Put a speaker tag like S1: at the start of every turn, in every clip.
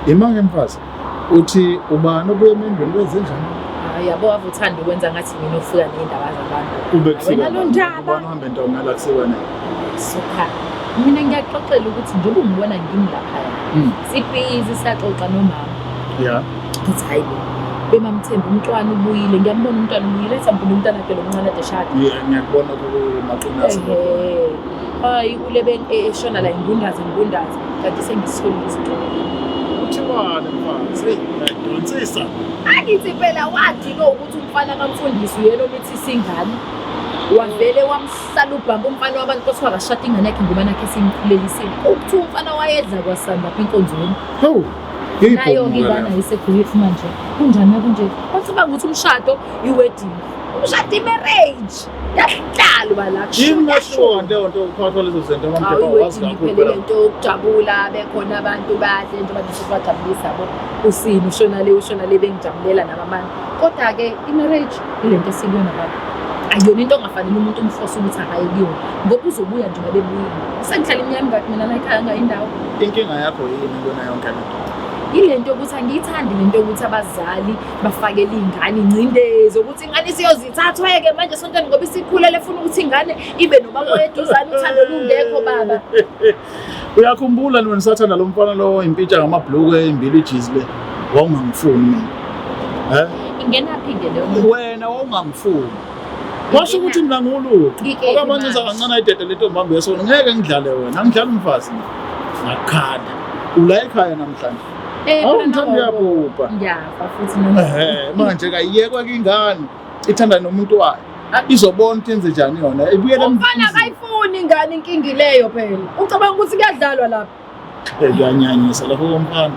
S1: Imanga mfazi uthi ubani obuye emendweni wenze njani?
S2: Yabo avuthanda ukwenza ngathi mina ufika neindaba zabantu.
S1: Ube kufika
S2: Wena lo ndaba.
S1: ubani uhambe ntomela kusiwena.
S2: Sokha. Mina ngiyaxoxela ukuthi njengoba ungibona ngimi lapha. Sibhizi siyaxoxa nomama.
S1: Yeah.
S2: Ngithi hayi bemamthemba umntwana ubuyile ngiyambona umntwana ubuyile esampula umntwana phela omncane ade shada.
S1: Yeah, ngiyakubona kumaqinasi.
S2: Hayi ulebe eshona la ingundazi kanti sengisolile isiqobo.
S1: Uthiwani mfazi? Ngiyadonsisa.
S2: Angithi phela wathi ukuthi umfana kamfundisi uyena omithi singane. Wavele wamhlala ubhambo umfana wabantu kuthiwa akashada ingane yakhe ngoba nakhe simkhulelisile. Ukuthi umfana wayedla kwasanda apha enkonzweni.
S1: Hawu.
S2: Nayo ngibana isebrief manje. Kunjani kunje? Kwathi ukuthi umshado iwedding. Umshado imarriage. Yahlalwa la.
S1: Ingasho nto ukuphathwa lezo zinto amamphepha wazi
S2: kakhulu. Iphele into yokujabula bekhona abantu bahle into abasifajabulisa bo. Usini ushona le bengijabulela nabamani. Kodwa ke imarriage ilento esikuyona baba. Ayona into ongafanele umuntu umforce ukuthi akaye kuyona ngoba uzobuya nje babebuya. Sengihlala iminyaka ngathi mina la ekhaya ngayindawo.
S1: Inkinga yakho yini kuyona yonke lento?
S2: Ilento yokuthi angiyithandi lento yokuthi abazali bafakele ingane ingcindezi ukuthi ingane siyozithathwa-ke manje esontweni ngoba isikhulele funa ukuthi ingane ibe nobaba oyeduzane uthando lungekho baba.
S1: Uyakhumbula nini nisathanda lo mfana lo impitsha ngamabhluku imbili ijizi le wawungangifuni mina.
S2: Ingenaphi-ke leyo?
S1: Wena wawungangifuni. Washo ukuthi mina ngulutho. Okabancisa kancane ayidede le ntombi yesona ngeke ngidlale wena. Angidlali umfazi. Ngakhanda. Ula ekhaya namhlanje. Ngithanda uyabhubha.
S2: Ngiyafa futhi noma.
S1: Manje kayiyekwa ingane ithanda nomuntu wayo. Izobona ukuthi enze njani yona. Ibuyele
S2: umfana akayifuni ingane inkingi leyo phela. Ucabanga ukuthi kuyadlalwa lapha.
S1: Kuyanyanyisa lapho komfana.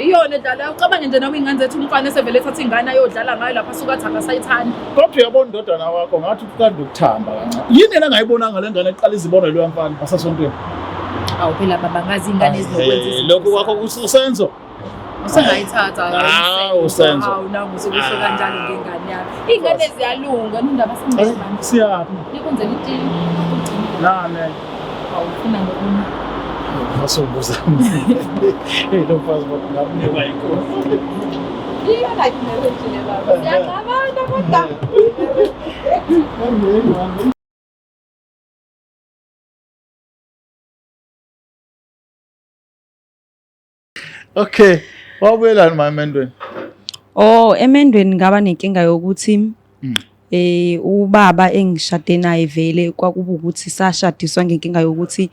S2: Iyona edlala. Ucabanga nje noma ingane zethu umfana esevele ethatha ingane ayodlala ngayo lapha asuka athi akasayithandi.
S1: Kodwa uyabona indodana wakho ngathi ukanda ukuthamba kancane. Yini yena angayibonanga le ngane eqala izibonelo yamfana basasontweni.
S2: Awu phela baba ngazi ingane ezinokwenza izinto.
S1: Lokho kwakho usenzo.
S2: Usengayithatha
S1: usenzo.
S2: Hawu nangu sokusho kanjalo ngengane yakho. Ingane ziyalunga indaba sengizibani.
S1: Siyaphi?
S2: Likwenzela iti.
S1: Nane.
S2: Awufuna ngokuna.
S1: Asobuza. Lo mfazi ngakunikwa inkosi.
S2: Iyona imarriage le baba. Siyacabanga kodwa.
S1: Okay. Wabuyelani emendweni?
S3: Emendweni ngaba nenkinga yokuthi ubaba engishade naye vele kwakuba ukuthi sashadiswa ngenkinga yokuthi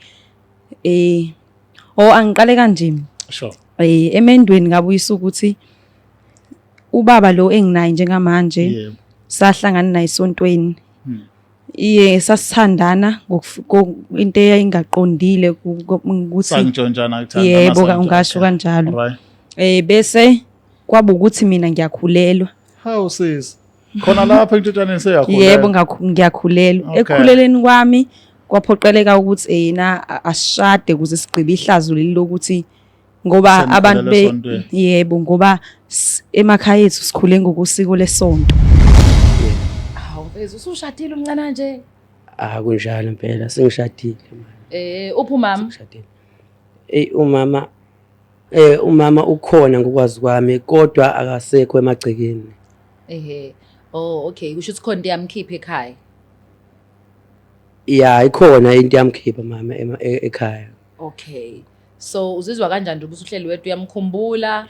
S3: angiqale kanje.
S1: Sure.
S3: Emendweni ngabuyisa ukuthi ubaba lo enginaye njengamanje sahlangana naye esontweni. Sasithandana into eyayingaqondile ukuthi
S1: sangijontshana kuthanda.
S3: Yebo ungasho kanjalo. Bese kwaba ukuthi mina ngiyakhulelwa.
S1: How sis? Khona lapha entuthaneni seyakhulelwa.
S3: Yebo ngiyakhulelwa. Ekukhuleleni kwami kwaphoqeleka ukuthi yena asishade ukuze sigqibe ihlazo leli lokuthi ngoba abantu yebo ngoba emakhaya ethu sikhule ngokusiko lesonto.
S2: Usushadile umncane nje?
S4: Kunjalo impela sengishadile
S2: manje. Uphi umama?
S4: Umama ukhona ngokwazi kwami kodwa akasekho emagcekeni.
S2: Okay, kusho ukuthi khona into yamkhipha ekhaya.
S4: Ikhona into yamkhipha mama ekhaya.
S2: Okay. So uzizwa kanjani ukuthi uhleli wedwa uyamkhumbula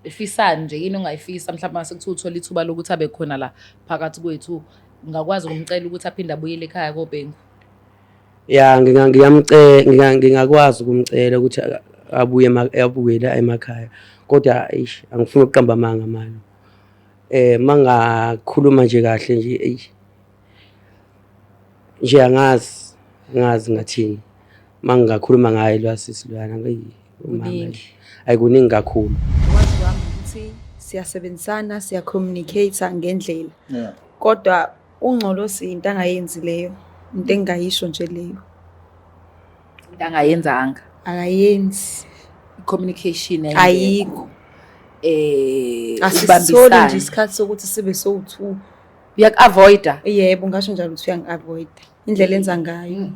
S2: efisani nje yini ongayifisa mhlawumbe mase kuthi uthola ithuba lokuthi abe khona la phakathi kwethu ngakwazi ukumcela ukuthi aphinde abuyele ekhaya koBhengu?
S4: Ngingakwazi ukumcela ukuthi abuye la emakhaya kodwa angifuni ukuqamba amanga manje. Mangakhuluma nje kahle nje angazi ngathini mangakhuluma ngaye lwasisilwana umama ayikuningi kakhulu.
S3: Wazi wami ukuthi siyasebenzisana siya-communicate ngendlela. Kodwa ungcolo into angayenzi leyo into engayisho nje leyo.
S2: Into angayenzanga.
S3: Akayenzi
S2: communication
S3: ayikho.
S2: Asisithole
S3: nje isikhathi sokuthi sibe so2.
S2: Uyak-avoida?
S3: Yebo ngasho njalo ukuthi uyangi-avoida indlela enza ngayo.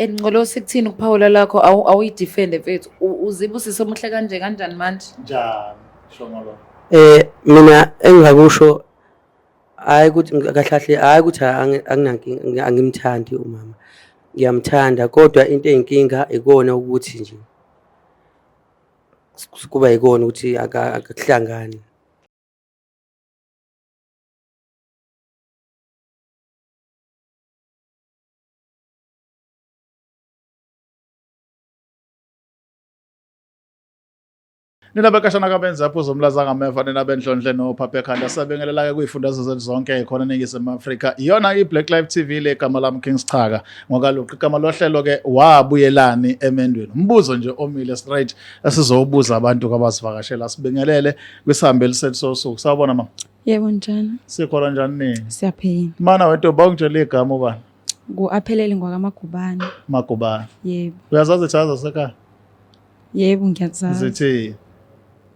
S2: Ngqolosi kuthini ukuphawula lakho awuyidefend mfethu uzibusise omuhle kanjani manje?
S1: Njani shongolo?
S4: Mina engakusho hayi ukuthi kahlahle hayi ukuthi anginankinga angimthandi umama. Ngiyamthanda kodwa into eyinkinga ikona ukuthi nje kuba ikona ukuthi akakuhlangani.
S1: Nina bekashana kabenza apho zomlaza ngameva nina benhlonhle no Papa Ekhanda sabengelela ke kuyifundazwe zethu zonke ekhona eNingizimu Afrika iyona iBlack Live TV le igama lami Kings Chaka ngokalokho igama lohlelo ke wabuyelani emendweni umbuzo nje omile straight asizowubuza abantu kwabasivakashela sibengelele kwisihambeli sethu sosuku sawubona mama.
S3: Yebo njani?
S1: Sikhona njani nini?
S3: Siyaphila.
S1: Mana wethu bawungitshela igama ubani?
S3: Ku-aphelele ngwakamagubane.
S1: Magubane.
S3: Yebo.
S1: Uyazazi ichaza sekhaya?
S3: Yebo ngiyazazi.
S1: Zithi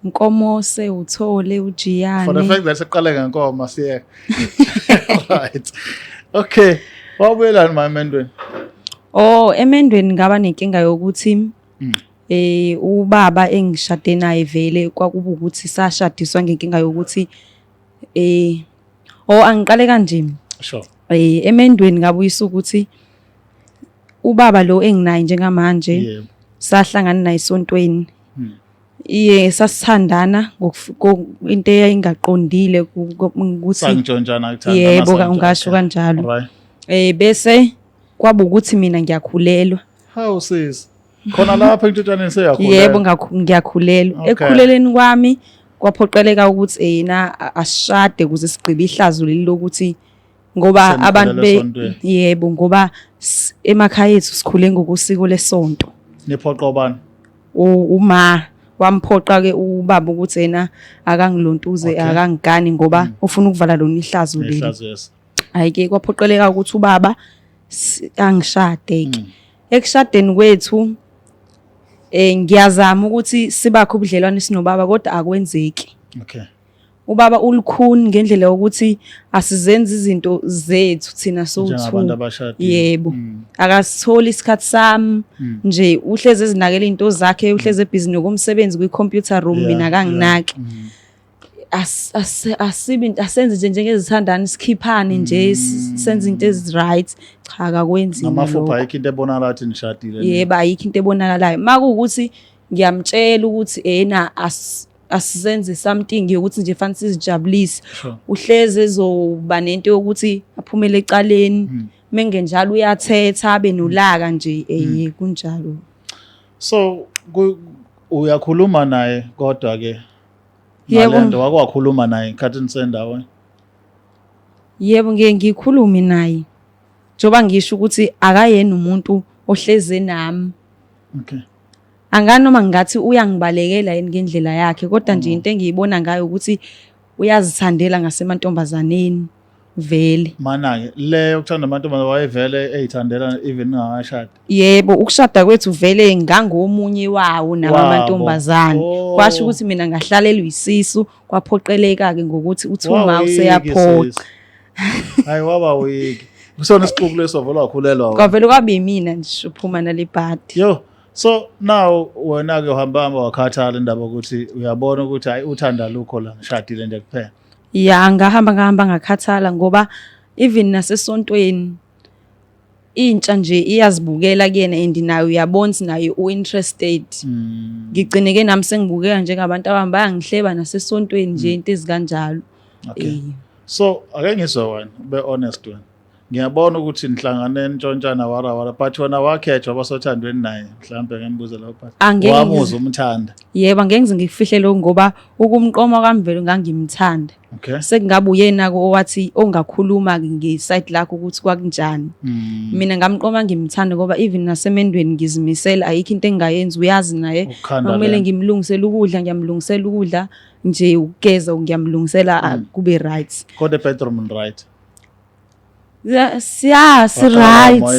S3: Nkomose uthole ujiyane.
S1: For the fact that siqale ngenkoma siye. Right. Okay. Wabuyelani mama emendweni?
S3: Emendweni ngaba nenkinga yokuthi ubaba engishade naye vele kwakuba ukuthi sashadiswa ngenkinga yokuthi angiqale kanje.
S1: Sure.
S3: Emendweni ngabuyisa ukuthi ubaba lo enginaye njengamanje sahlangana naye esontweni. Sasithandana into eyayingaqondile ukuthi
S1: sangijontshana kuthanda.
S3: Yebo ungasho kanjalo. Bese kwaba ukuthi mina ngiyakhulelwa.
S1: How sis? Khona lapha intuthaneni seyakhulelwa.
S3: Yebo ngiyakhulelwa. Ekukhuleleni kwami kwaphoqeleka ukuthi yena asishade ukuze sigqibe ihlazo leli lokuthi ngoba abantu yebo ngoba emakhaya ethu sikhule ngokusiko lesonto.
S1: Niphoqa ubani?
S3: Uma wamphoqa ke ubaba ukuthi yena akangilontuze akangigani ngoba ufuna ukuvala lona ihlazo leli. Hayi ke kwaphoqeleka ukuthi ubaba angishade ke. Ekushadeni kwethu ngiyazama ukuthi sibakho ubudlelwane sinobaba kodwa akwenzeki.
S1: Okay.
S3: Ubaba ulikhuni ngendlela yokuthi asizenze izinto zethu thina so2. Yebo. Akasitholi isikhathi sami nje uhleze ezinakela into zakhe uhleze ebhizi nokumsebenzi kwi-computer room mina kanginaki. Asenze njengezithandani sikhiphane nje senze into eziright cha akakwenzi lokho.
S1: Amafupha ayikho into ebonakala ukuthi nishadile.
S3: Yebo ayikho into ebonakalayo. Makuwukuthi ngiyamtshela ukuthi yena asizenze something ukuthi nje fanele sizijabulise. Uhleze ezoba nento yokuthi aphumele ecaleni mengenjalo uyathetha abe nolaka nje kunjalo.
S1: So uyakhuluma naye kodwa ke ngalento wakwakhuluma naye ikhathini sendawo.
S3: Yebo ngikhuluma naye. Njoba ngisho ukuthi akayena umuntu ohleze nami.
S1: Okay.
S3: Anganoma ngathi uyangibalekela yini ngendlela yakhe kodwa nje into engiyibona ngayo ukuthi uyazithandela ngasemantombazaneni vele.
S1: Mana ke le ukuthanda amantombazane wayevele eyithandela even ngakashada.
S3: Yebo ukushada kwethu vele ngangomunye wawo namantombazane. Kwasho ukuthi mina ngahlalelwa isisu kwaphoqeleka ke ngokuthi uthi uma useyaphoqa.
S1: Hayi waba wiki. Kusona isixuku leso vele wakhulelwa.
S3: Kwavele kwabe yimina nje uphuma nalebhadi.
S1: Yo. So now wena ke uhamba wakhathala indaba ukuthi uyabona ukuthi hayi uthanda lokho la ngishadile nje kuphela.
S3: Ya ngahamba ngakhathala ngoba even nasesontweni intsha nje iyazibukela kuyena andinayo uyabona nayo uinterested. Ngigcineke nami sengibukeka njengabantu abahamba yangihleba nasesontweni nje into ezikanjalo.
S1: Okay. So ake ngizwe wena be honest wena. Ngiyabona ukuthi nihlangane entshontshana wara but wena wakhethwa abasothandweni naye mhlambe ngembuzo lapho phansi. Wamuza umthanda.
S3: Yebo angeke ngikufihle lokho ngoba ukumqoma kwamvelo ngangimthanda.
S1: Okay.
S3: Sekungabe uyena ko owathi ongakhuluma ngeside lakho ukuthi kwakunjani. Mina ngamqoma ngimthanda ngoba even nasemendweni ngizimisela ayikho into engayenza uyazi naye kumele ngimlungisele ukudla ngiyamlungisela ukudla nje ukugeza ngiyamlungisela kube right.
S1: Kodwa bedroom right.
S3: Si right.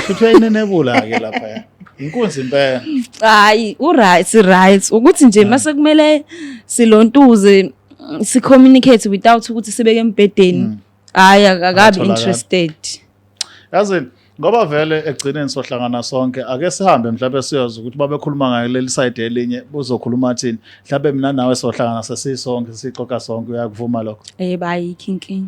S1: Kuthwe inenebula ke lapha. Inkunzi impela.
S3: Hayi right ukuthi nje mase kumele silontuze si communicate without ukuthi sibeke embedeni. Hayi akabe interested.
S1: Yazi Ngoba vele egcineni sohlangana sonke ake sihambe mhlawumbe siyoza ukuthi babekhuluma ngayo leli side elinye buzokhuluma thini mhlawumbe mina nawe sohlangana sesisonke sixoxa sonke uyakuvuma lokho
S3: bayi kinking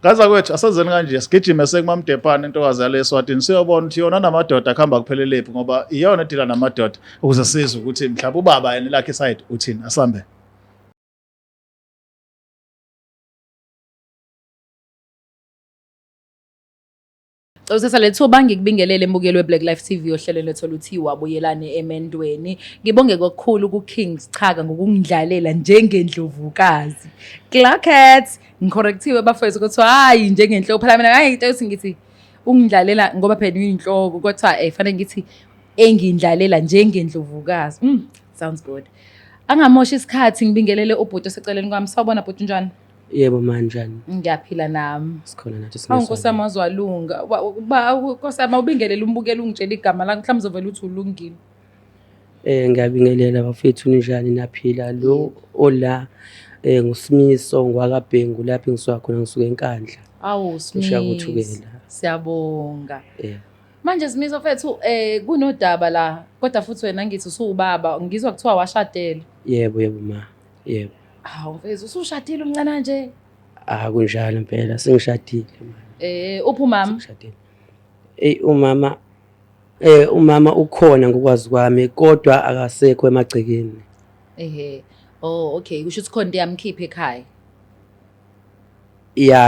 S1: Gaza kwethu asenzeni kanje sigijime sekumamdepane intokazi yale eSwatini siyobona ukuthi yona namadoda akuhamba kuphelelepi ngoba iyona edila namadoda ukuze sizwe ukuthi mhlawumbe ubaba yena lakhe side uthini asambe
S2: Usesalethuba ngikubingelele embukelo weBlack Life TV ohlelo lethola uthi wabuyelane emendweni. Ngibonge kakhulu kuKings Chaga ngokungidlalela njengendlovukazi. Clarket ngicorrectiwe bafethu ukuthi hayi njengenhloko phela mina hayi into ngithi ungidlalela ngoba phela uyinhloko kodwa fanele ngithi engindlalela njengendlovukazi. Sounds good. Angamoshi isikhathi ngibingelele ubhuti oseceleni kwami. Sawubona bhuti njani?
S4: Yebo manjani
S2: Ngiyaphila nami.
S4: sikhona nathi
S2: Awunkosama wazwalunga. Nkosama ubingelele umbukela ungitshela igama la mhlawumbe uzovela uthi ulungile.
S4: ngiyabingelela bafethu ninjani naphila lo ola ngusimiso ngwakabhengu lapha engisuka khona ngisuka enkandla
S2: Awu
S4: Sishakuthukela.
S2: Siyabonga.
S4: yebo
S2: Manje Simiso fethu kunodaba la kodwa futhi wena ngithi usuubaba ngizwa kuthiwa washadela.
S4: yebo ma yebo
S2: Hawu mfethu usushadile umncane nje.
S4: kunjalo impela sengishadile
S2: Uphi umama?
S4: ngishadile umama ukhona ngokwazi kwami kodwa akasekho emagcekeni
S2: Okay kusho ukuthi khona into yamkhipha ekhaya.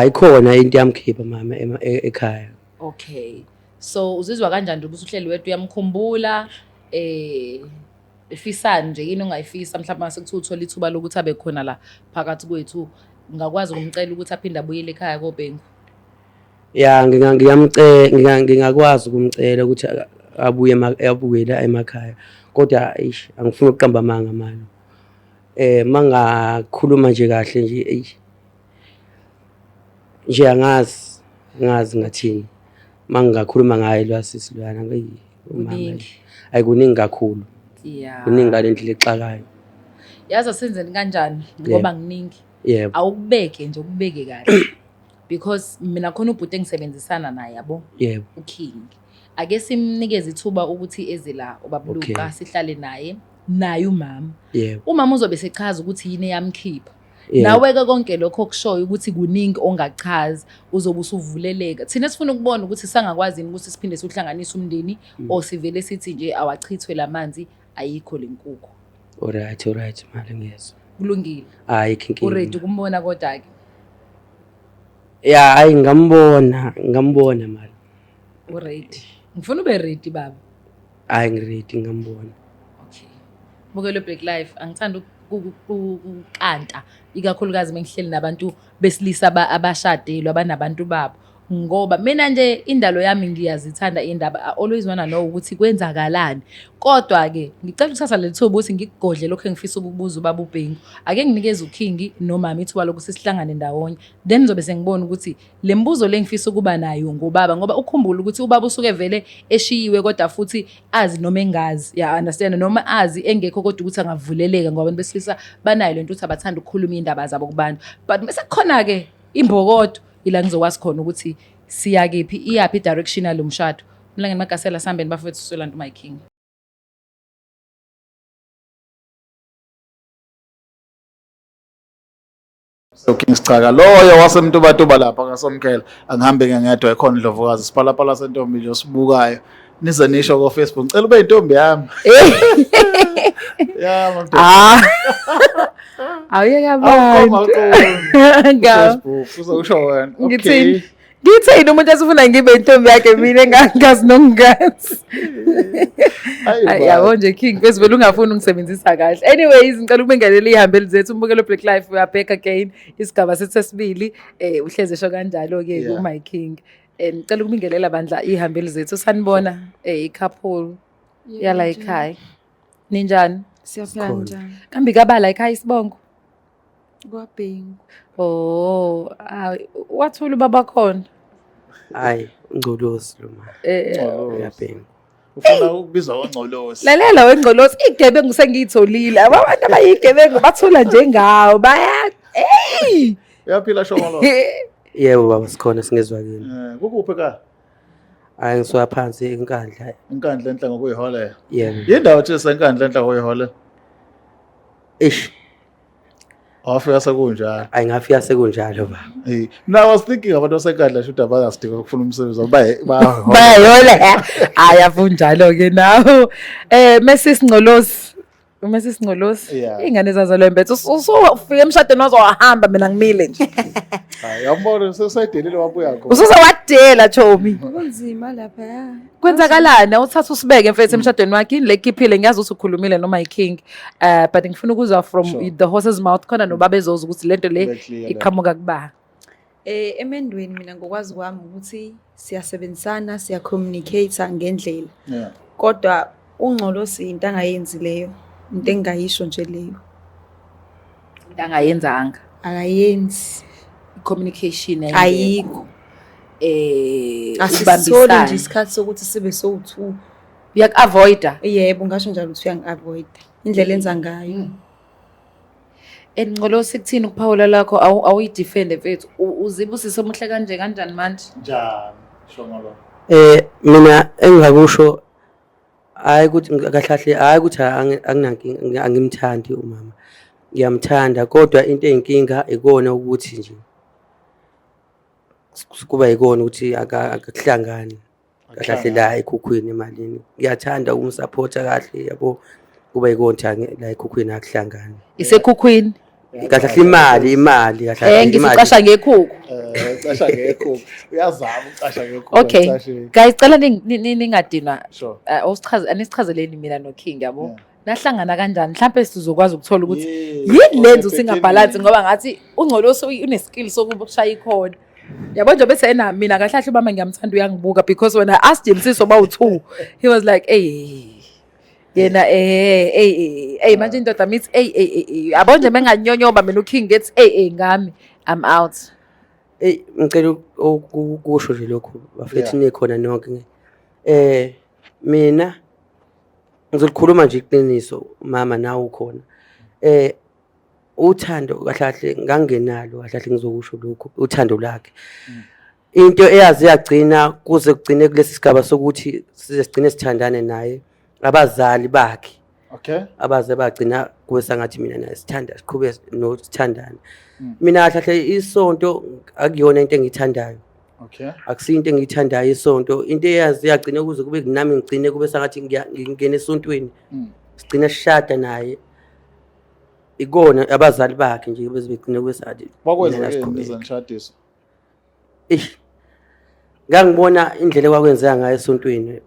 S4: ikhona into yamkhipha mama ekhaya
S2: Okay. So uzizwa kanjani ukuthi uhleli wedwa uyamkhumbula efisani nje yini ongayifisa mhlawumbe mase kuthi uthola ithuba lokuthi abe khona la phakathi kwethu ngakwazi ukumcela ukuthi aphinde abuyele ekhaya koBhengu.
S4: ngingakwazi ukumcela ukuthi abuye la emakhaya kodwa angifuni ukuqamba amanga manje mangakhuluma nje kahle nje angazi ngathini mangakhuluma ngaye lwasisilwana umama ayikuningi kakhulu kuningi ngalendlela exakayo
S2: Yazi asenzeni kanjani ngoba nginingi
S4: yebo
S2: awukubeke nje ukubeke kahle because mina khona ubhuti engisebenzisana naye yabo
S4: yebo
S2: uKing ake simnikeze ithuba ukuthi eze la ubabuluka sihlale naye umama
S4: yebo
S2: umama uzobe sechaza ukuthi yini eyamkhipha nawe ke konke lokho kushoyo ukuthi kuningi ongachazi uzobe usuvuleleka thina sifuna ukubona ukuthi sangakwazi ukuthi siphinde siuhlanganise umndeni osivele sithi nje awachithwe lamanzi ayikho lenkukhu
S4: alright mali ngiyezwa
S2: kulungile
S4: hayi kinki
S2: uready kumbona kodwa ke
S4: hayi ngambona mali
S2: uready ngifuna ube ready baba
S4: hayi ngiready ngambona
S2: okay bukelo Black Life angithanda ukukanta ikakhulukazi mengihleli nabantu besilisa abashadile abanabantu babo ngoba mina nje indalo yami ngiyazithanda indaba always wanna know ukuthi kwenzakalani kodwa ke ngicela ukuthatha lethuba ukuthi ngikugodle lokho engifisa ukubuza ubaba uBhengu ake nginikeze uKing nomama ithuba lokuthi sihlangane ndawonye then ngizobe sengibona ukuthi lembuzo lengifisa ukuba nayo ngobaba ngoba ukhumbula ukuthi ubaba usuke vele eshiyiwe kodwa futhi azi noma engazi understand noma azi engekho kodwa ukuthi angavuleleka ngoba abantu besilisa banayo lento ukuthi abathanda ukukhuluma indaba zabo kubantu but bese khona ke imbokodo ila ngizokwazi khona ukuthi siya kephi iyapi direction yalo mshado mlangeni magasela sambeni bafethu Solanto my king
S1: So Kings Chaga loyo wasemntubatuba lapha ngaSomkhela angihambe ngedwa ekhona indlovukazi siphalaphala sentombi nje sibukayo nize nisho ko Facebook ngicela ube intombi yami
S2: awuyeka abantu
S1: Facebook uzosho wena okay
S2: ngithini umuntu esifuna ngibe intombi yakhe mina engangazi nongazi yabo nje King bese vele ungafuni ungisebenzisa kahle anyways ngicela ukubingelela ihambeli zethu umbukelo Black Life we are back again isigaba sesibili uhleze esho kanjalo ke my King ngicela ukubingelela bandla ihambeli zethu sanibona i-couple yala ekhaya ninjani
S3: siyaphila njani
S2: kambi kabala ekhaya isibongo
S3: kwaBhengu
S2: wathula ubaba khona
S4: hayi ngcolosi lo mama yabhengu
S1: ufuna ukubizwa kwangcolosi
S2: lalela wengcolosi igebengu sengiyitholile abantu abayigebengu bathula njengawo baya
S1: uyaphila shongolo
S4: yebo baba sikhona singezwa kini
S1: kukuphi ka
S4: Hayi ngisuka phansi enkandla.
S1: Inkandla enhla ngokuyihole.
S4: Yebo.
S1: Yindawo thi senkandla enhla ngokuyihole.
S4: Ish.
S1: Awafika sekunjalo.
S4: Ayingafika sekunjalo ba.
S1: Now I was thinking about osenkandla should abayasidinga ukufuna umsebenzi
S2: bayayola ayafunjalo ke nawo Mrs Ngcolosi ingane zazalwa empethu usufika emshadweni wazowahamba mina ngimile nje
S1: hayi yambona sesayidelile wabuya khona
S2: usuze wadela Chomi
S3: kunzima lapha ya
S2: kwenzakalani awuthatha usibeke mfethu emshadweni wakhe ini lekhiphile ngiyazi usukhulumile noma iking but ngifuna ukuzwa from the horse's mouth khona nobaba ezoza ukuthi lento le iqhamuka kuba
S3: emendweni mina ngokwazi kwami ukuthi siyasebenzisana siya-communicate ngendlela kodwa uNgcolosi into angayenzi leyo into engayisho nje leyo
S2: into angayenzanga
S3: akayenzi
S2: communication
S3: ayikho asisithole nje isikhathi sokuthi sibe so2
S2: uyak-avoida
S3: yebo ngasho njalo ukuthi uyangi-avoida indlela enza ngayo
S2: Ngcolosi kuthini ukuphawula lakho awuyidefend mfethu uzibusise omuhle kanjani manje
S1: njani sho ngoba
S4: mina engingakusho hayi ukuthi kahlahle hayi ukuthi anginankinga angimthandi umama ngiyamthanda kodwa into eyinkinga ikona ukuthi nje kuba ikona ukuthi akakuhlangani kahlahle la ekhukhwini emalini ngiyathanda ukumsupporta kahle yabo kuba ikona la ekhukhwini akuhlangani
S2: isekhukhwini
S4: kahle imali kahle
S2: ngisuqasha ngekhukhu
S1: ucasha ngekhukhu uyazama ucasha ngekhukhu
S2: okay guys cela ningadinwa anisichazeleni mina noKing yabo nahlangana kanjani mhlawumbe sizokwazi ukuthola ukuthi yini lenzo singabhalansi ngoba ngathi uNgcolosi uneskill sokushaya ikhona yabo nje bese ena mina kahlahle ubama ngiyamthanda uyangibuka because when I asked him siso bawu2 he was like yena manje indoda mithi yabo nje menganyonyoba mina uKing gets ngami I'm out
S4: ngicela ukusho nje lokho bafethu nikhona nonke mina ngizolikhuluma nje iqiniso mama nawe ukhona uthando kahlahle ngangenalo kahlahle ngizokusho lokho uthando lakhe into eyazi yagcina kuze kugcine kulesi sigaba sokuthi sizigcine sithandane naye abazali bakhe abaze bagcina kuwesa ngathi mina naye sithanda siqhube nosithandana mina kahlahle isonto akuyona into engiyithandayo akusinto engiyithandayo isonto into eyazi yagcina kuze kube kunami ngigcine kube sangathi ngingena esontweni sigcina sishada naye ikona abazali bakhe nje bese begcina kwesathi
S1: bakwenza
S4: ngangibona indlela kwakwenzeka ngayo esontweni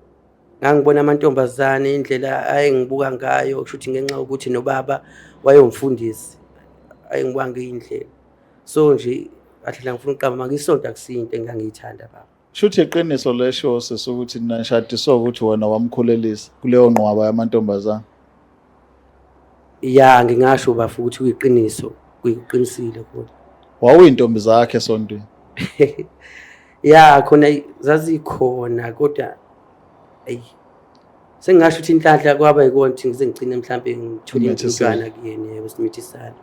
S4: ngangibona amantombazane indlela ayengibuka ngayo kushuthi ngenxa ukuthi nobaba wayomfundisi ayengibuka ngeindlela so nje ahlala ngifuna uqamba makisonto akusinto engangiyithanda baba
S1: shuthi iqiniso lesho sokuthi ninashadiswa ukuthi wena wamkhulelisa kuleyo nqwaba yamantombazane
S4: ya ngingasho bafu ukuthi uyiqiniso kuyiqinisile kodwa
S1: wawuyintombi zakhe esontweni
S4: ya khona zazikhona kodwa sengasho ukuthi inhlanhla kwaba yikona ukuthi ngize ngicine mhlambe ngithola umntwana kuyena yebo simithisana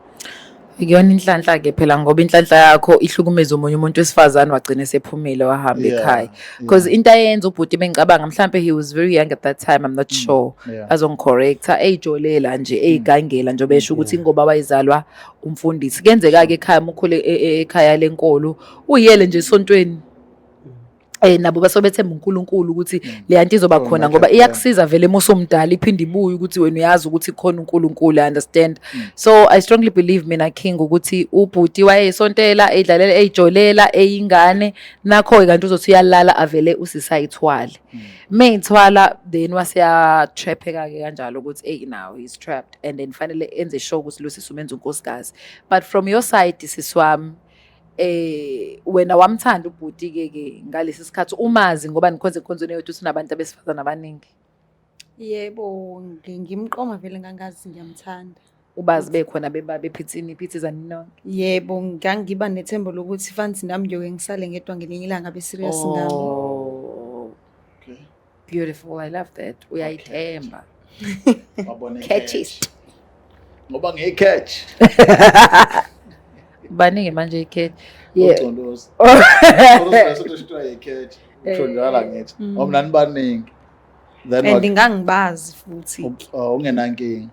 S2: ikuyona inhlanhla ke phela ngoba inhlanhla yakho ihlukumeza umunye umuntu wesifazane wagcina sephumile wahamba ekhaya because into ayenza ubhuti bengicabanga mhlambe he was very young at that time I'm not sure azongicorrecta ejolela nje egangela nje besho ukuthi ngoba wayizalwa umfundisi kenzeka ke ekhaya umukhule ekhaya lenkolo uyele nje esontweni nabo basobethemba uNkulunkulu ukuthi le yanto izoba khona ngoba iyakusiza vele mosomdala iphinde ibuye ukuthi wena uyazi ukuthi khona uNkulunkulu understand so I strongly believe mina King ukuthi ubhuti wayesontela edlalela ejolela eyingane nakho kanti uzothi uyalala avele usisayithwala mayithwala then wasiya trapheka ke kanjalo ukuthi now he's trapped and then finally enze sure ukuthi lo sisumenza unkosikazi but from your side siswami wena wamthanda ubhuti ke ngalesi sikhathi umazi ngoba nikhonze ekhonzweni yethu sinabantu abesifazana abaningi
S3: yebo ngimqoma vele ngangazi ngiyamthanda
S2: ubazi bekhona bephithini iphithizani nonke
S3: yebo ngangiba nethembo lokuthi fancy nami nje ngisale ngedwa ngelinye ilanga be serious ngami
S2: beautiful I love that uyayithemba
S1: wabona
S2: catchist
S1: ngoba ngiyicatch
S2: baningi manje ikhethi
S1: uCondozo uCondozo sokuthi uyicatch kusho njalo ngithi omna nibaningi then
S3: and ngingangibazi futhi
S1: ungenankinga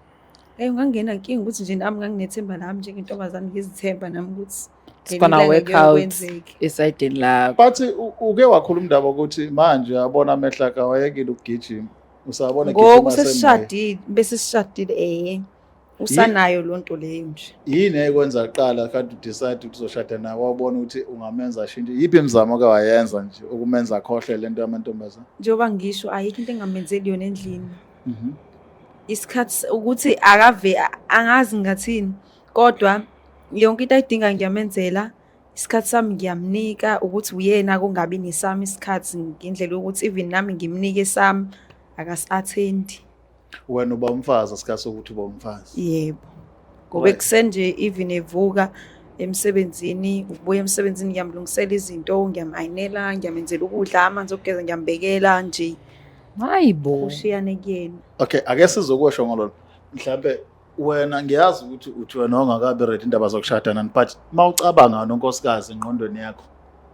S3: ungangena inkinga ukuthi nje nami nganginethemba nami njengentombazane ngizithemba nami ukuthi
S2: it's gonna work out esayidini lapho.
S1: But uke wakhuluma indaba ukuthi manje yabona amehla ka wayekile ukugijima usabona
S3: ngoku sesishadile bese sishadile usanayo lonto leyo nje
S1: yini ekwenza qala kanti udecide ukuthi uzoshada naye wabona ukuthi ungamenza ashintshe yipi imizamo ke wayenza nje ukumenza akhohle lento yamantombazana
S3: njengoba ngisho ayikho into engamenzeli yona endlini isikhathi ukuthi akave angazi ngathini kodwa yonke into ayidinga ngiyamenzela isikhathi sami ngiyamnika ukuthi uyena kungabi nesami isikhathi ngendlela yokuthi even nami ngimnike sami akasi-attend.
S1: Wena uba umfazi asikhathi sokuthi uba umfazi?
S3: Yebo. Ngoba ekuseni nje even evuka emsebenzini ubuya emsebenzini ngiyamlungisela izinto ngiyam-ayinela ngiyamenzela ukudla amanzi okugeza ngiyambekela nje.
S2: Hayibo.
S3: Ushiyane kuyena.
S1: Okay, ake sizokusho ngalona. Mhlambe wena ngiyazi ukuthi uthi wena ongakabi ready indaba zokushada nani but mawucabanga nonkosikazi engqondweni yakho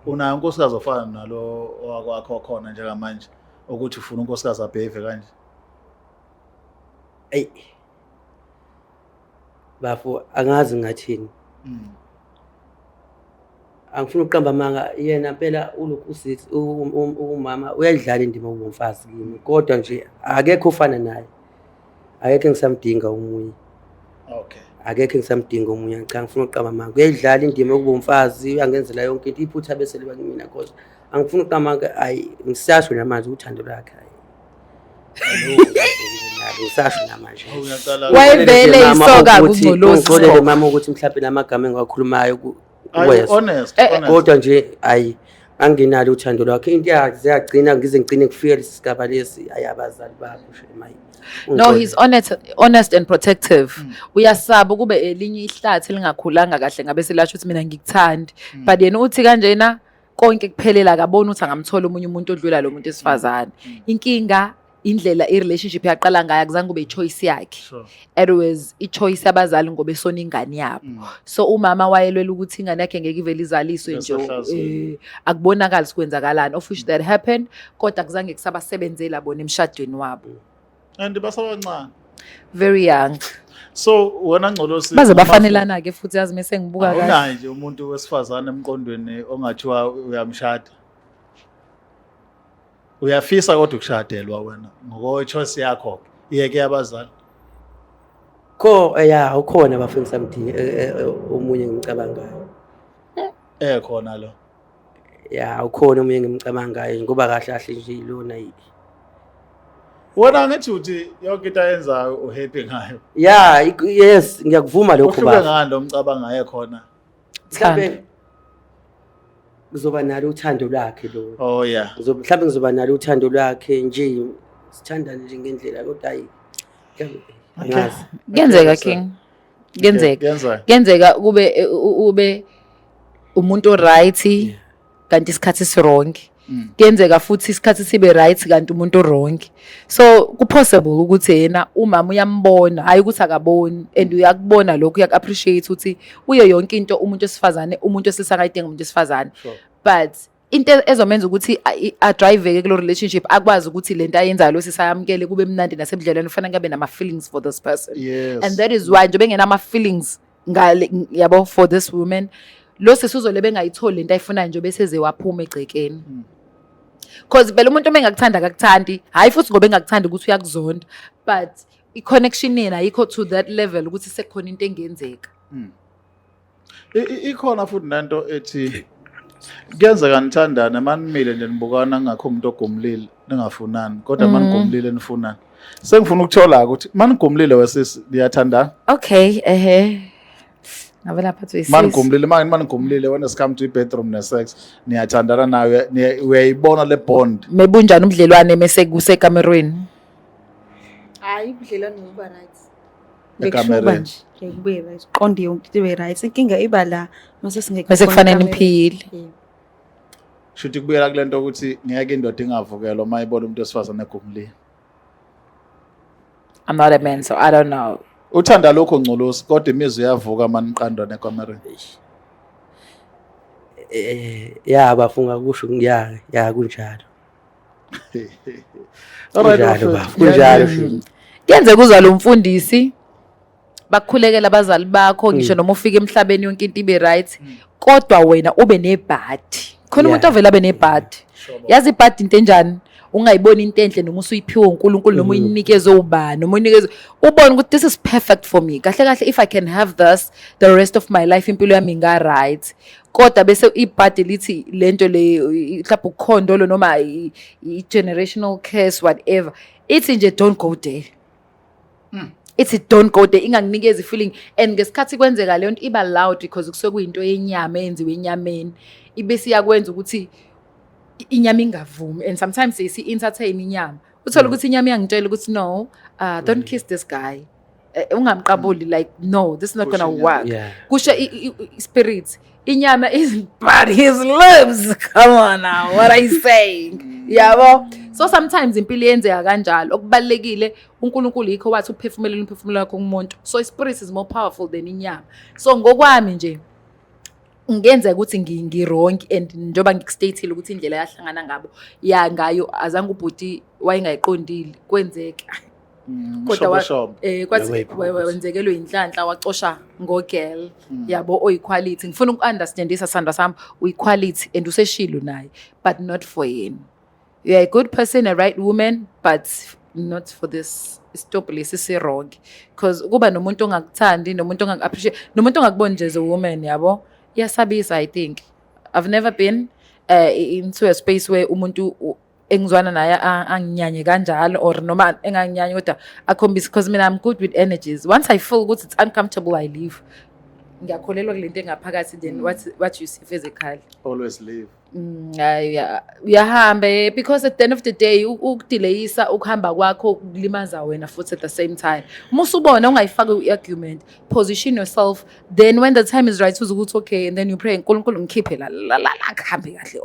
S1: unayo unkosikazi ofana nalo owakwakho khona njengamanje ukuthi ufuna unkosikazi abehave kanje.
S4: Ey bafo angazi ngathini angifuna uqamba amanga yena phela ulokusithi umama uyayidlala indima ngomfazi kimi kodwa nje akekho ufana naye akekho ngisamdinga umunye.
S1: Okay,
S4: akekho ngisamdinga umunye ngicanga ngifuna uqamba amanga uyayidlala indima ngomfazi uyangenzela yonke into iphutha bese liba kimi cause angifuna uqamba amanga ayi ngisasho namanje uthando lakhe ngisasho namanje
S2: wayevele isoka kungcolosi
S4: ngicela mama ukuthi mhlawumbe lamagama engiwakhulumayo
S1: honest
S4: kodwa nje ayi anginalo uthando lwakhe into yakhe ngize ngicine kufika lesi sigaba lesi ayabazali bakho shemayi.
S2: No, he's honest and protective. Uyasaba kube elinye ihlathi lingakhulanga kahle ngabe selasho ukuthi mina ngikuthandi but yena uthi kanjena konke kuphelela akabona ukuthi angamthola umunye umuntu odlula lo muntu esifazane. Inkinga indlela i-relationship yaqala ngayo akuzange kube i-choice yakhe. It was i-choice yabazali ngoba esona ingane yabo. So umama wayelwela ukuthi ingane yakhe ngeke ivele izaliswe nje akubonakala sikwenzakalani of which that happened kodwa akuzange kusabasebenzela bona emshadweni wabo.
S1: And basabancane
S2: Very young.
S1: So wena Ngcolosi
S2: baze bafanelana ke futhi yazi mase ngibuka kahle.
S1: Unayo nje umuntu wesifazane emqondweni ongathiwa uyamshada. Uyafisa kodwa ukushadelwa wena ngoko choice yakho iyeke yabazali.
S4: Ukhona bafuna something omunye ngimcabangayo.
S1: Khona lo.
S4: Ukhona omunye ngimcabangayo ngoba kahle kahle nje ilona yipi.
S1: Wena ngithi uthi yonke into ayenzayo uhappy ngayo.
S4: Yes ngiyakuvuma lokho
S1: baba. Uhluke ngani lo mcabangayo khona?
S4: Mhlambe kuzoba nalo uthando lwakhe lo.
S1: Oh yeah.
S4: Mhlambe kuzoba nalo uthando lwakhe nje sithandana nje ngendlela kodwa ayi.
S2: Kuyenzeka King. Kuyenzeka ube umuntu right kanti isikhathi sirong. Kuyenzeka futhi isikhathi sibe right kanti umuntu wrong. So kupossible ukuthi yena umama uyambona hayi ukuthi akaboni and uyakubona lokho uyak-appreciate ukuthi uyo yonke into umuntu esifazane umuntu esisakayidinga umuntu esifazane. But into ezomenza ukuthi a drive ke lo relationship akwazi ukuthi lento ayenzayo lo sisayamkele kube mnandi nasebudlelwane kufanele kabe nama feelings for this person.
S1: Yes.
S2: And that is why nje bengena ama feelings ngale yabo for this woman lo sesuzole bengayitholi lento ayifuna nje bese zewaphuma egcekeni. Because vele umuntu mengakuthanda akakuthandi hayi futhi ngoba engakuthandi ukuthi uyakuzonda but i-connection yena ayikho to that level ukuthi sekukhona into engenzeka.
S1: Ikhona futhi nanto ethi kuyenzeka nithandane manimile nje nibukana ngakho umuntu ogumlile ningafunani kodwa manigumlile nifunani. Sengifuna ukuthola ukuthi manigumlile wesisi liyathandana.
S2: Okay ngabe lapha to isisi
S1: manigumlile when it's come to bedroom ne sex niyathandana nawe uyayibona le bond
S2: mebunjani umdlelwane mase kusekamerweni.
S3: Hayi ubudlelwane buba right. Bekushuba nje kube right qonde yonke into ibe right inkinga iba la mase
S2: kufanele imphile.
S1: Shuthi kubuyela kulento ukuthi ngeke indoda ingavukelwa mayibona umuntu esifazane egumlile.
S2: I'm not a man so I don't know.
S1: Uthanda lokho Ngcolosi kodwa imizwa iyavuka maniqandwa nekamera.
S4: ya bafunga kusho ya kunjalo. Kunjalo shini.
S2: Kuyenze kuzwa lo mfundisi bakukhulekela abazali bakho ngisho noma ufika emhlabeni yonke into ibe right kodwa wena ube nebhadi. Khona umuntu ovela abe nebhadi. Yazi ibhadi into enjani? Ungayiboni into enhle noma usuyiphiwe uNkulunkulu noma uyinikeze ubani noma uyinikeze ubone ukuthi this is perfect for me. Kahle kahle if I can have this the rest of my life impilo yami inga right. Kodwa bese ibhadi lithi lento le mhlawumbe ukukhondolo noma i generational curse whatever. Ithi nje don't go there. Ithi don't go there inganginikeza feeling and ngesikhathi kwenzeka le nto iba loud because kusuke kuyinto yenyama enziwe enyameni ibese yakwenza ukuthi inyama ingavumi and sometimes entertain inyama uthola ukuthi inyama iyangitshela ukuthi no don't kiss this guy ungamqabuli like no this is not gonna work kusho spirit inyama is but his lips come on now what are you saying yabo so sometimes impilo yenzeka kanjalo okubalekile uNkulunkulu yikho wathi uphefumulele umphefumulo wakho kumuntu so spirit is more powerful than inyama so ngokwami nje ngenzeka ukuthi ngirong and njoba ngikustatile ukuthi indlela yahlangana ngabo ya ngayo azange ubhuti wayengayiqondile kwenzeka kodwa kwathi wenzekelwe inhlanhla wacosha ngogirl yabo oyiquality ngifuna ukunderstandisa sandwa sami uyiquality and useshilo naye but not for yena you are a good person a right woman but not for this stop lesi wrong because kuba nomuntu ongakuthandi nomuntu ongaku-appreciate nomuntu ongakuboni nje as a woman yabo iyasabisa I think I've never been into a space where umuntu engizwana naye anginyanye kanjalo or noma enganginyanye kodwa akhombisa because mina I'm good with energies once I feel ukuthi it's uncomfortable I leave ngiyakholelwa kulento engaphakathi then what you see physically
S1: always leave
S2: uyahambe because at the end of the day ukudelayisa ukuhamba kwakho kulimaza wena futhi at the same time musubona ungayifaka i-argument position yourself then when the time is right uzukuthi okay and then you pray uNkulunkulu ngikhiphe la kuhambe kahle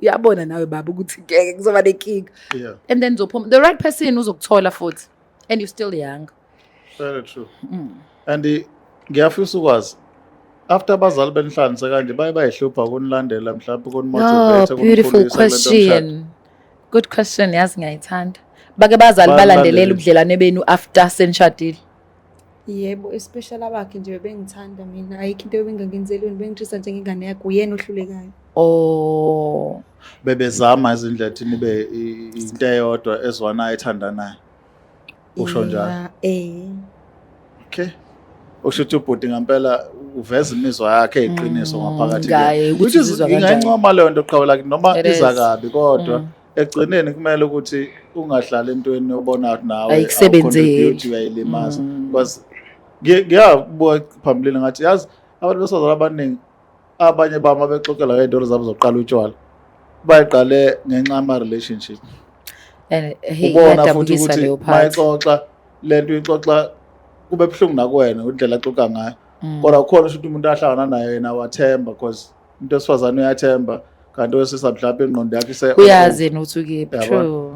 S2: uyabona nawe baba ukuthi ngeke kuzoba nenkinga and then uzophuma the right person uzokuthola futhi and you still young
S1: very true and ngiyafisa ukwazi after abazali benhlanze kanje bayihlupha ukunilandela mhlawumbe ukunimotivate
S2: beautiful question good question yazi ngiyayithanda bake bazali balandelela ubudlelane benu after senishadile
S3: yebo especially abakhe nje bengithanda mina ayikho into ebengangenzeli bengithisa njengengane yakho uyena ohlulekayo
S1: bebezama izindlela thini be into eyodwa ezwanayo ethandanayo usho njalo okay ushuthi ubhuti ngempela uveza imizwa yakhe eqiniso ngaphakathi ke ingancoma leyo nto oqhawela noma iza kabi kodwa egcineni kumele ukuthi ungahlala entweni obonayo nawe
S2: ayikusebenzeli
S1: uyayilimaza because ngiyabuka phambili ngathi yazi abantu besazana abaningi abanye bama bexoxela ngento zabo zokuqala utshwala bayiqale ngenxa ama relationship ubona futhi ukuthi bayixoxa lento ixoxa kube buhlungu nakuwena indlela axoxa ngayo kodwa khona ukuthi umuntu ahlangana naye yena wathemba because into esifazana uyathemba kanti wesisa mhlawumbe ingqondo yakhe
S2: uyazi nothi ke true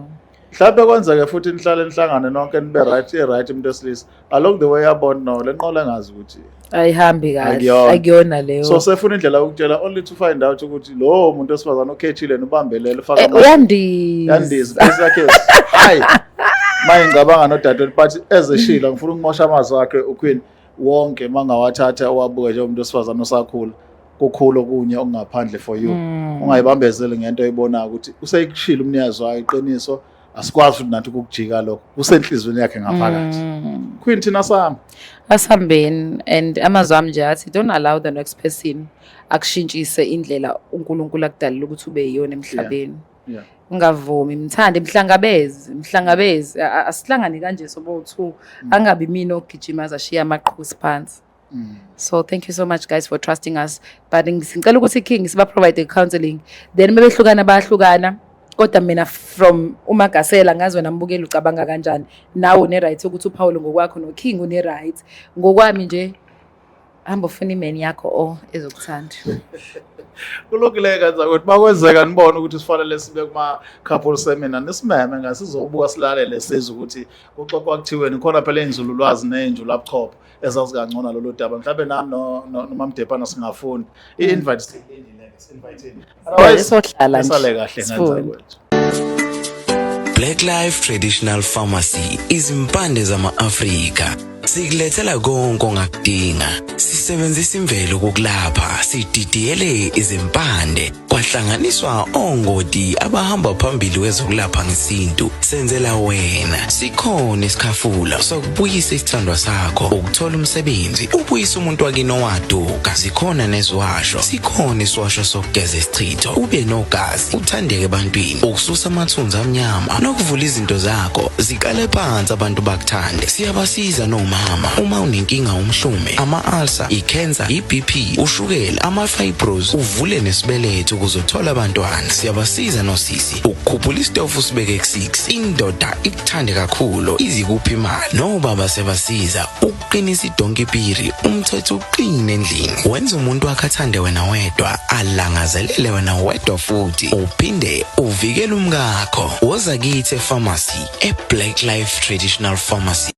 S1: mhlawumbe kwenzeke futhi nihlangane nonke nibe right umuntu esilisa along the way yabona no lenqola engazi ukuthi
S2: ayihambi kahle akuyona leyo
S1: so sefuna indlela ukutshela only to find out ukuthi lo muntu esifazana okhethile nobambelele ufaka yandisi bese yakhe hayi maye ngicabanga nodadewethu but ezeshila ngifuna ukumosha amazwi akhe uQueen wonke mangawathatha owabuka nje umuntu osifazana osakhula kukhulu okunye okungaphandle for you ungayibambezeli ngento oyibona ukuthi useyikushila umnyazi wayo iqiniso asikwazi futhi nathi ukujika lokho kusenhlizweni yakhe ngaphakathi Queen thina sami
S2: asihambeni and amazwi ami nje athi don't allow the next person akushintshise indlela uNkulunkulu akudalile ukuthi ube yiyona emhlabeni ungavumi mthande mhlangabeze asihlangane kanje sobo2 angabi mina ogijima azashiya amaqhusi phansi so thank you so much guys for trusting us but ngicela ukuthi King siba provide counseling then bebehlukana bayahlukana kodwa mina from uMagasela ngazwe nambukela ucabanga kanjani nawe une right ukuthi uPaul ngokwakho no King une right ngokwami nje hamba ufuna imeni yakho ezokuthanda
S1: kulokile kanza ukuthi bakwenzeka nibone ukuthi sifanele sibe kuma couple seminar nisimeme ngasizobuka silalele sizwe ukuthi kuxoxwa kuthiweni khona phela inzululwazi nenjulu abuchopho ezazi kangcono lolu daba mhlawumbe nami noMamdepana singafunda i-invite invite
S2: sohlala
S1: sale kahle ngenza kwethu.
S5: Black Life Traditional Pharmacy izimpande zama-Afrika. Sikulethela konke ongakudinga. Sisebenzisa imvelo kokulapha, sididiyele izimpande, kwahlanganiswa ongoti abahamba phambili kwezokulapha ngesintu. Senzela wena. Sikhona isikhafula sokubuyisa isithandwa sakho, ukuthola umsebenzi, ubuyisa umuntu wakini owaduka. Sikhona neziwasho. Sikhona isiwasho sokugeza isichitho, ube nogazi, uthandeke ebantwini, ukususa amathunzi amnyama, nokuvula izinto zakho zikale phansi abantu bakuthande. Siyabasiza noma uma unenkinga umhlume, ama-ulcer, i-cancer, i-BP, ushukela, ama-fibros, uvule nesibeletho ukuzothola abantwana. Siyabasiza nosisi ukukhuphula isitofu sibeke ku-6, indoda ikuthande kakhulu izikuphi imali. Nobaba sebasiza ukuqinisa idonkipiri, umthetho uqine endlini. Wenza umuntu akhathande wena wedwa, alangazelele wena wedwa futhi uphinde uvikele umkakho. Woza kithi e-pharmacy, e-Black Life Traditional Pharmacy.